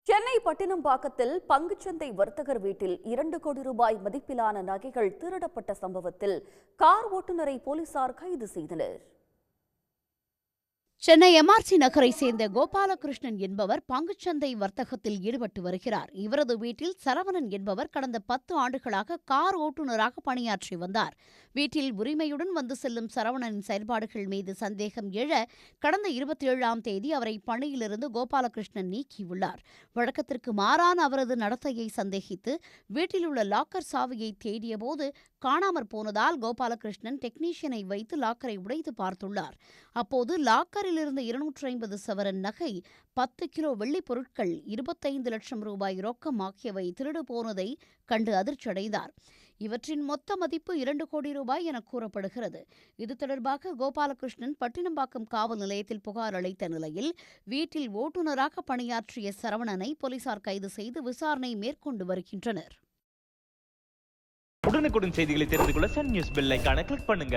சென்னை பட்டினம்பாக்கத்தில் பங்குச்சந்தை வர்த்தகர் வீட்டில் 2 கோடி ரூபாய் மதிப்பிலான நகைகள் திருடப்பட்ட சம்பவத்தில் கார் ஓட்டுநரை போலீசார் கைது செய்தனர். சென்னை எம்ஆர்சி நகரை சேர்ந்த கோபாலகிருஷ்ணன் என்பவர் பங்குச்சந்தை வர்த்தகத்தில் ஈடுபட்டு வருகிறார். இவரது வீட்டில் சரவணன் என்பவர் கடந்த 10 ஆண்டுகளாக கார் ஓட்டுநராக பணியாற்றி வந்தார். வீட்டில் உரிமையுடன் வந்து செல்லும் சரவணனின் செயல்பாடுகள் மீது சந்தேகம் எழ கடந்த 27ஆம் தேதி அவரை பணியிலிருந்து கோபாலகிருஷ்ணன் நீக்கியுள்ளார். வழக்கத்திற்கு மாறான அவரது நடத்தையை சந்தேகித்து வீட்டில் உள்ள லாக்கர் சாவியை தேடியபோது காணாமற் போனதால் கோபாலகிருஷ்ணன் டெக்னீஷியனை வைத்து லாக்கரை உடைத்து பார்த்துள்ளார். அப்போது லாக்கரிலிருந்து 250 சவரன் நகை, 10 கிலோ வெள்ளிப் பொருட்கள், 25 லட்சம் ரூபாய் ரொக்கம் ஆகியவை திருடு போனதை கண்டு அதிர்ச்சியடைந்தார். இவற்றின் மொத்த மதிப்பு 2 கோடி ரூபாய் என கூறப்படுகிறது. இது தொடர்பாக கோபாலகிருஷ்ணன் பட்டினம்பாக்கம் காவல் நிலையத்தில் புகார் அளித்த நிலையில் வீட்டில் ஓட்டுநராக பணியாற்றிய சரவணனை போலீசார் கைது செய்து விசாரணை மேற்கொண்டு வருகின்றனர். உடனுக்குடன் செய்திகளை தெரிந்து கொள்ள சன் நியூஸ் பெல் ஐகானை கிளிக் பண்ணுங்க.